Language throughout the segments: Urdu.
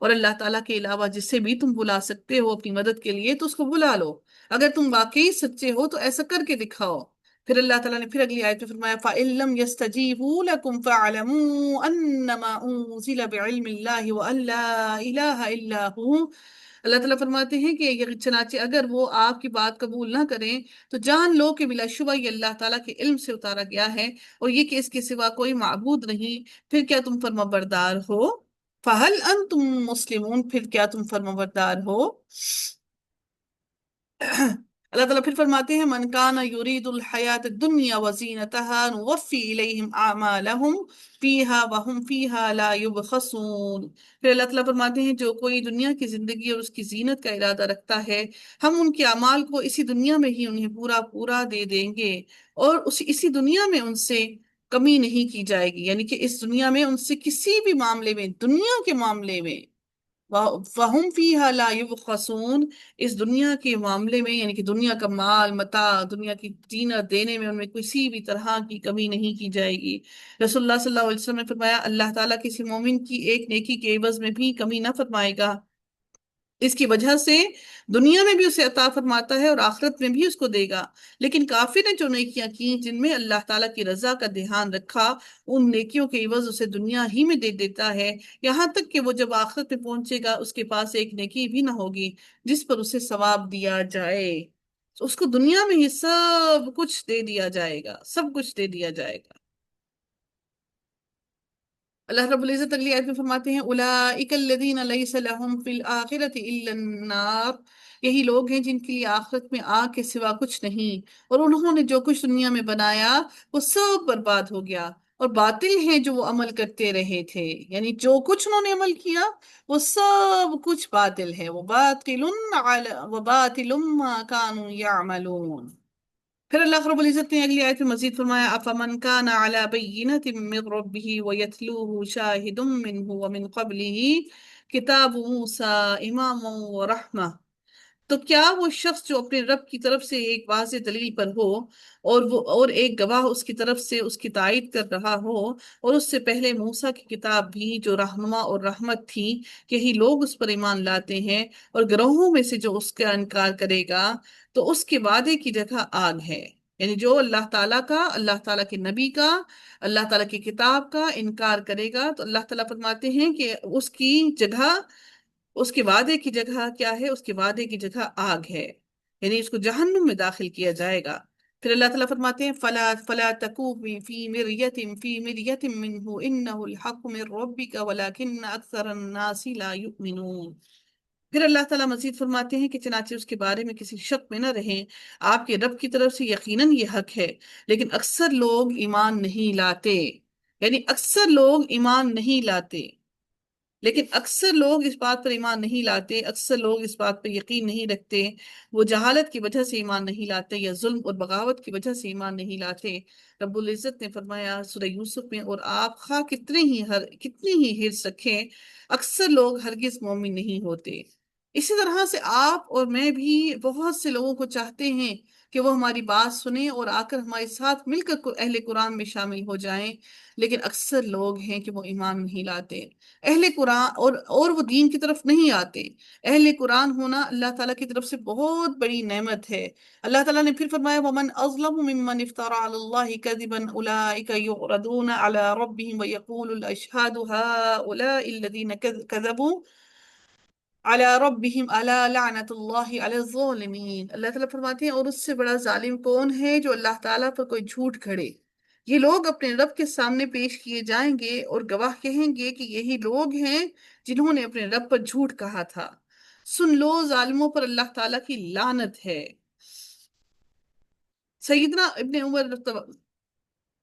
اور اللہ تعالیٰ کے علاوہ جسے بھی تم بلا سکتے ہو اپنی مدد کے لیے تو اس کو بلا لو، اگر تم واقعی سچے ہو تو ایسا کر کے دکھاؤ۔ پھر اللہ تعالیٰ نے پھر اگلی آیت میں فرمایا فَإِن لَّمْ يَسْتَجِيبُوا لَكُمْ فَاعْلَمُوا أَنَّمَا أُنزِلَ بِعِلْمِ اللَّهِ وَأَن لَّا إِلَٰهَ إِلَّا هُوَ۔ اللہ تعالیٰ فرماتے ہیں کہ چنانچہ اگر وہ آپ کی بات قبول نہ کریں تو جان لو کہ بلا شبہ یہ اللہ تعالیٰ کے علم سے اتارا گیا ہے، اور یہ کہ اس کے سوا کوئی معبود نہیں، پھر کیا تم فرما بردار ہو؟ فَهَلْ أَنْتُمْ مُسْلِمُونَ، پھر کیا تم فرما بردار ہو؟ اللہ تعالیٰ پھر فرماتے ہیں من کان یرید الحیات الدنیا وزینتها نوفی الیہم اعمالہم فیہا وہم فیہا لا یبخسون۔ پھر اللہ تعالیٰ فرماتے ہیں جو کوئی دنیا کی زندگی اور اس کی زینت کا ارادہ رکھتا ہے ہم ان کے اعمال کو اسی دنیا میں ہی انہیں پورا پورا دے دیں گے، اور اسی دنیا میں ان سے کمی نہیں کی جائے گی، یعنی کہ اس دنیا میں ان سے کسی بھی معاملے میں، دنیا کے معاملے میں وَهُمْ فِيهَا لَا يُبْخَسُونَ، اس دنیا کے معاملے میں یعنی کہ دنیا کا مال متاع، دنیا کی زینت دینے میں ان میں کسی بھی طرح کی کمی نہیں کی جائے گی۔ رسول اللہ صلی اللہ علیہ وسلم نے فرمایا اللہ تعالیٰ کسی مومن کی ایک نیکی کے عوض میں بھی کمی نہ فرمائے گا، اس کی وجہ سے دنیا میں بھی اسے عطا فرماتا ہے اور آخرت میں بھی اس کو دے گا، لیکن کافر نے جو نیکیاں کی جن میں اللہ تعالیٰ کی رضا کا دھیان رکھا ان نیکیوں کے عوض اسے دنیا ہی میں دے دیتا ہے، یہاں تک کہ وہ جب آخرت میں پہنچے گا اس کے پاس ایک نیکی بھی نہ ہوگی جس پر اسے ثواب دیا جائے، اس کو دنیا میں ہی سب کچھ دے دیا جائے گا، سب کچھ دے دیا جائے گا۔ اللہ رب العزت اگلی آیت میں فرماتے ہیں اولئک الذین لیس لہم فی الآخرۃ الا النار، یہی لوگ ہیں جن کے لیے آخرت میں آگ کے سوا کچھ نہیں، اور انہوں نے جو کچھ دنیا میں بنایا وہ سب برباد ہو گیا، اور باطل ہیں جو وہ عمل کرتے رہے تھے، یعنی جو کچھ انہوں نے عمل کیا وہ سب کچھ باطل ہے، وباطل ما كانوا يعملون۔ پھر اللہ رب العزت نے اگلی آیت میں مزید فرمایا افمن کان علی بینۃ من ربہ ویتلوہ شاہد منہ ومن قبلہ کتاب موسیٰ اماما ورحمہ، تو کیا وہ شخص جو اپنے رب کی طرف سے ایک واضح دلیل پر ہو اور ایک گواہ اس کی طرف سے اس کی تائید کر رہا ہو، اور اس سے پہلے موسیٰ کی کتاب بھی جو رہنما اور رحمت تھی، یہی لوگ اس پر ایمان لاتے ہیں، اور گروہوں میں سے جو اس کا انکار کرے گا تو اس کے وعدے کی جگہ آگ ہے، یعنی جو اللہ تعالیٰ کا، اللہ تعالیٰ کے نبی کا، اللہ تعالیٰ کی کتاب کا انکار کرے گا تو اللہ تعالیٰ فرماتے ہیں کہ اس کی جگہ، اس کے وعدے کی جگہ کیا ہے؟ اس کے وعدے کی جگہ آگ ہے، یعنی اس کو جہنم میں داخل کیا جائے گا۔ پھر اللہ تعالیٰ فرماتے ہیں فلا تکو فی مریت منہ انہ الحق من ربک ولکن اکثر الناس لا یؤمنون۔ پھر اللہ تعالیٰ مزید فرماتے ہیں کہ چنانچہ اس کے بارے میں کسی شک میں نہ رہیں، آپ کے رب کی طرف سے یقیناً یہ حق ہے، لیکن اکثر لوگ ایمان نہیں لاتے، یعنی اکثر لوگ ایمان نہیں لاتے، لیکن اکثر لوگ اس بات پر ایمان نہیں لاتے، اکثر لوگ اس بات پر یقین نہیں رکھتے، وہ جہالت کی وجہ سے ایمان نہیں لاتے یا ظلم اور بغاوت کی وجہ سے ایمان نہیں لاتے۔ رب العزت نے فرمایا سورہ یوسف میں اور آپ خواہ کتنی ہی حرص رکھیں اکثر لوگ ہرگز مومن نہیں ہوتے۔ اسی طرح سے آپ اور میں بھی بہت سے لوگوں کو چاہتے ہیں کہ وہ ہماری بات سنیں اور آ کر ہمارے ساتھ مل کر اہل قرآن میں شامل ہو جائیں، لیکن اکثر لوگ ہیں کہ وہ ایمان نہیں لاتے، اہل قرآن اور وہ دین کی طرف نہیں آتے۔ اہل قرآن ہونا اللہ تعالیٰ کی طرف سے بہت بڑی نعمت ہے۔ اللہ تعالیٰ نے پھر فرمایا وَمَنْ أَظْلَمُ مِمَّنِ افْتَرَى عَلَى اللَّهِ كَذِبًا أُولَئِكَ يُعْرَضُونَ عَلَى رَبِّهِمْ وَيَقُولُ الْأَشْهَادُ هَؤُلَاءِ الَّذِينَ كَذَبُوا عَلَى رَبِّهِمْ أَلَا لَعْنَةُ اللَّهِ عَلَى الظَّالِمِينَ۔ اللہ تعالیٰ فرماتے ہیں اور اس سے بڑا ظالم کون ہے جو اللہ تعالیٰ پر کوئی جھوٹ کھڑے، یہ لوگ اپنے رب کے سامنے پیش کیے جائیں گے اور گواہ کہیں گے کہ یہی لوگ ہیں جنہوں نے اپنے رب پر جھوٹ کہا تھا، سن لو ظالموں پر اللہ تعالیٰ کی لعنت ہے۔ سیدنا ابن عمر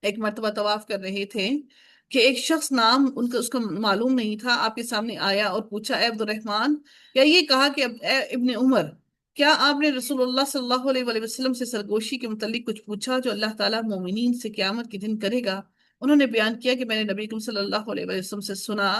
ایک مرتبہ طواف کر رہے تھے کہ ایک شخص نام اس کو معلوم نہیں تھا، آپ کے سامنے آیا اور پوچھا اے عبد الرحمن، یا یہ کہا کہ اے ابن عمر کیا آپ نے رسول اللہ صلی اللہ علیہ وآلہ وسلم سے سرگوشی کے متعلق کچھ پوچھا جو اللہ تعالیٰ مومنین سے قیامت کے دن کرے گا؟ انہوں نے بیان کیا کہ میں نے نبی اکرم صلی اللہ علیہ وآلہ وسلم سے سنا،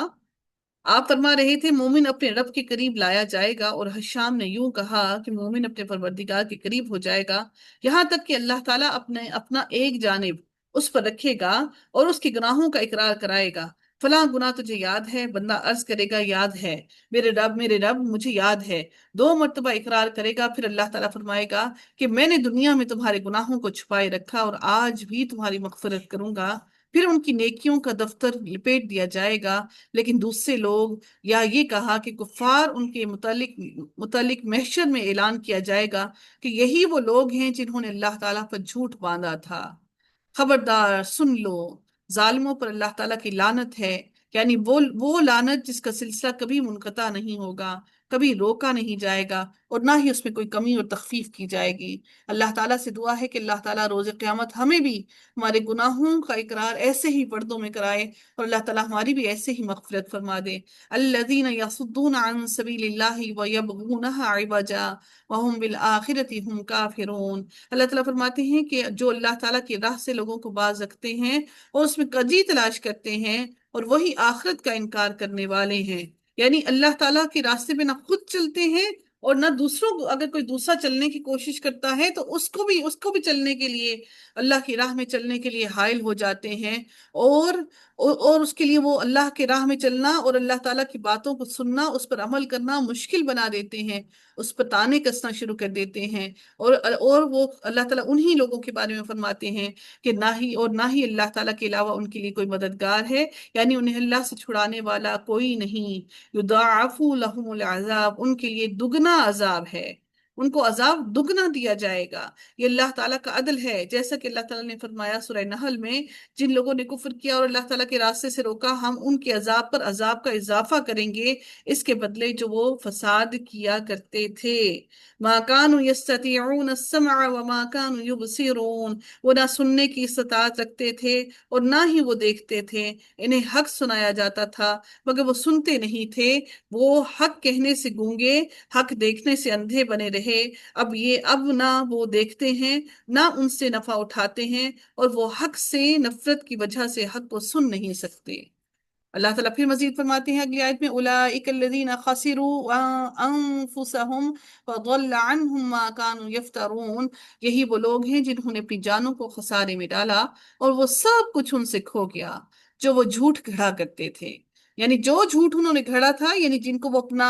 آپ فرما رہے تھے مومن اپنے رب کے قریب لایا جائے گا، اور حشام نے یوں کہا کہ مومن اپنے پروردگار کے قریب ہو جائے گا، یہاں تک کہ اللہ تعالیٰ اپنا ایک جانب اس پر رکھے گا اور اس کے گناہوں کا اقرار کرائے گا، فلاں گناہ تجھے یاد ہے؟ بندہ عرض کرے گا یاد ہے، میرے رب مجھے یاد ہے۔ 2 مرتبہ اقرار کرے گا، پھر اللہ تعالیٰ فرمائے گا کہ میں نے دنیا میں تمہارے گناہوں کو چھپائے رکھا اور آج بھی تمہاری مغفرت کروں گا۔ پھر ان کی نیکیوں کا دفتر لپیٹ دیا جائے گا۔ لیکن دوسرے لوگ، یا یہ کہا کہ کفار، ان کے متعلق محشر میں اعلان کیا جائے گا کہ یہی وہ لوگ ہیں جنہوں نے اللہ تعالیٰ پر جھوٹ باندھا تھا۔ خبردار سن لو، ظالموں پر اللہ تعالیٰ کی لعنت ہے، یعنی وہ لعنت جس کا سلسلہ کبھی منقطع نہیں ہوگا، کبھی روکا نہیں جائے گا، اور نہ ہی اس میں کوئی کمی اور تخفیف کی جائے گی۔ اللہ تعالیٰ سے دعا ہے کہ اللہ تعالیٰ روز قیامت ہمیں بھی ہمارے گناہوں کا اقرار ایسے ہی پردوں میں کرائے، اور اللہ تعالیٰ ہماری بھی ایسے ہی مغفرت فرما دے۔ الذین یصدون عن سبیل اللہ ویبغونها عوجا وهم بالآخرة هم کافرون۔ اللہ تعالیٰ فرماتے ہیں کہ جو اللہ تعالیٰ کی راہ سے لوگوں کو باز رکھتے ہیں اور اس میں کجی تلاش کرتے ہیں، اور وہی آخرت کا انکار کرنے والے ہیں۔ یعنی اللہ تعالیٰ کے راستے پہ نہ خود چلتے ہیں، اور نہ دوسروں کو، اگر کوئی دوسرا چلنے کی کوشش کرتا ہے تو اس کو بھی چلنے کے لیے، اللہ کی راہ میں چلنے کے لیے حائل ہو جاتے ہیں، اور اس کے لیے وہ اللہ کے راہ میں چلنا اور اللہ تعالیٰ کی باتوں کو سننا، اس پر عمل کرنا مشکل بنا دیتے ہیں، اس پر طعنے کسنا شروع کر دیتے ہیں۔ اور وہ اللہ تعالیٰ انہی لوگوں کے بارے میں فرماتے ہیں کہ نہ ہی اللہ تعالیٰ کے علاوہ ان کے لیے کوئی مددگار ہے، یعنی انہیں اللہ سے چھڑانے والا کوئی نہیں۔ یضاعف لهم العذاب، ان کے لیے دگنا عذاب ہے، ان کو عذاب دگنا دیا جائے گا۔ یہ اللہ تعالیٰ کا عدل ہے، جیسا کہ اللہ تعالیٰ نے فرمایا سورہ نحل میں، جن لوگوں نے کفر کیا اور اللہ تعالیٰ کے راستے سے روکا، ہم ان کے عذاب پر عذاب کا اضافہ کریں گے، اس کے بدلے جو وہ فساد کیا کرتے تھے۔ ما كانوا يستطيعون السمع وما كانوا يبصرون، وہ نہ سننے کی استطاعت رکھتے تھے اور نہ ہی وہ دیکھتے تھے۔ انہیں حق سنایا جاتا تھا مگر وہ سنتے نہیں تھے، وہ حق کہنے سے گونگے، حق دیکھنے سے اندھے بنے رہے۔ اب نہ وہ دیکھتے ہیں نہ ان سے نفع اٹھاتے ہیں، اور وہ حق سے نفرت کی وجہ سے حق کو سن نہیں سکتے۔ اللہ تعالیٰ پھر مزید فرماتے ہیں اگلی آیت میں، اولئک الذین خسروا انفسهم وضل عنهم ما كانوا یفترون، یہی وہ لوگ ہیں جنہوں نے اپنی جانوں کو خسارے میں ڈالا اور وہ سب کچھ ان سے کھو گیا جو وہ جھوٹ گھڑا کرتے تھے۔ یعنی جو جھوٹ انہوں نے گھڑا تھا، یعنی جن کو وہ اپنا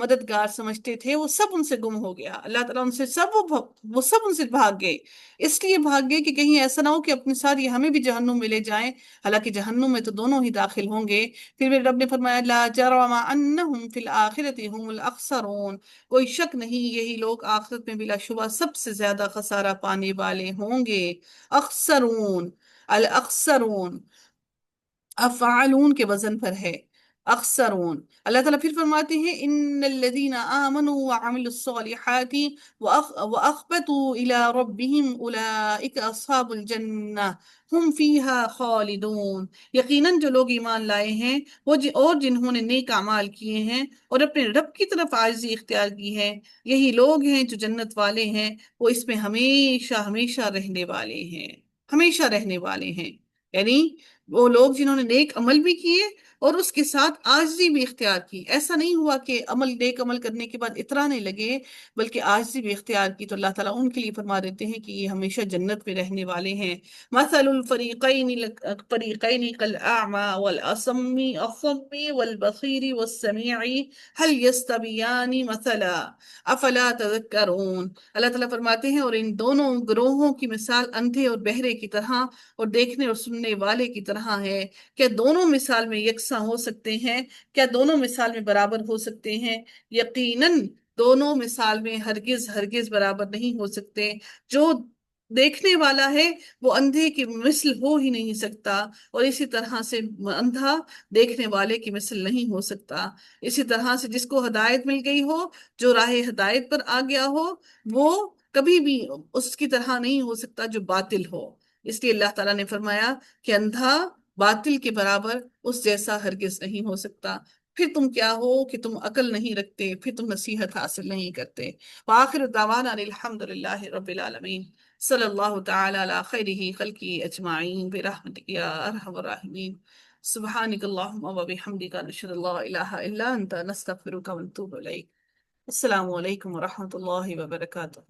مددگار سمجھتے تھے، وہ سب ان سے گم ہو گیا۔ اللہ تعالیٰ ان سے وہ سب ان سے بھاگ گئے، اس لیے بھاگ گئے کہ کہیں ایسا نہ ہو کہ اپنے ساتھ یہ ہمیں بھی جہنم میں لے جائیں، حالانکہ جہنم میں تو دونوں ہی داخل ہوں گے۔ پھر میرے رب نے فرمایا لا جرم انہم فی الآخرۃ هم الاخسرون، کوئی شک نہیں یہی لوگ آخرت میں بلا شبہ سب سے زیادہ خسارہ پانے والے ہوں گے۔ اخسرون، الاخسرون افعالون کے وزن پر ہے، اخسرون۔ اللہ تعالیٰ پھر فرماتے ہیں ان الذین آمنوا وعملوا الصالحات واخبتوا الى ربهم اولئک اصحاب الجنہ ہم فیہا خالدون، یقیناً جو لوگ ایمان لائے ہیں اور جنہوں نے نیک اعمال کیے ہیں اور اپنے رب کی طرف عاجزی اختیار کی ہے، یہی لوگ ہیں جو جنت والے ہیں، وہ اس میں ہمیشہ ہمیشہ رہنے والے ہیں، ہمیشہ رہنے والے ہیں۔ یعنی وہ لوگ جنہوں نے نیک عمل بھی کیے اور اس کے ساتھ عاجزی بھی اختیار کی، ایسا نہیں ہوا کہ نیک عمل کرنے کے بعد اترانے لگے، بلکہ عاجزی بھی اختیار کی، تو اللہ تعالیٰ ان کے لیے فرما دیتے ہیں کہ یہ ہمیشہ جنت میں رہنے والے ہیں۔ مثل الفریقین کالاعمی والاصم الصم والبصیر والسمیع هل یستویان مثلا افلا تذکرون۔ اللہ تعالیٰ فرماتے ہیں اور ان دونوں گروہوں کی مثال اندھے اور بہرے کی طرح اور دیکھنے اور سننے والے کی طرح ہے، کیا دونوں مثال میں یکساں ہو سکتے ہیں؟ کیا دونوں مثال میں برابر ہو سکتے ہیں؟ یقیناً دونوں مثال میں ہرگز ہرگز برابر نہیں ہو سکتے۔ جو دیکھنے والا ہے وہ اندھے کی مثل ہو ہی نہیں سکتا، اور اسی طرح سے اندھا دیکھنے والے کی مثل نہیں ہو سکتا۔ اسی طرح سے جس کو ہدایت مل گئی ہو، جو راہ ہدایت پر آ گیا ہو، وہ کبھی بھی اس کی طرح نہیں ہو سکتا جو باطل ہو۔ اس لیے اللہ تعالیٰ نے فرمایا کہ اندھا باطل کے برابر اس جیسا ہرگز نہیں ہو سکتا۔ پھر تم کیا ہو کہ تم عقل نہیں رکھتے، پھر تم نصیحت حاصل نہیں کرتے۔ وآخر دعوانا الحمد للہ رب العالمین، صلی اللہ تعالی علی خیرہ خلقہ اجمعین برحمتک یا ارحم الراحمین۔ سبحانک اللہم وبحمدک نشہد ان لا الہ الا انت نستغفرک ونتوب الیک۔ السلام علیکم ورحمۃ اللہ وبرکاتہ۔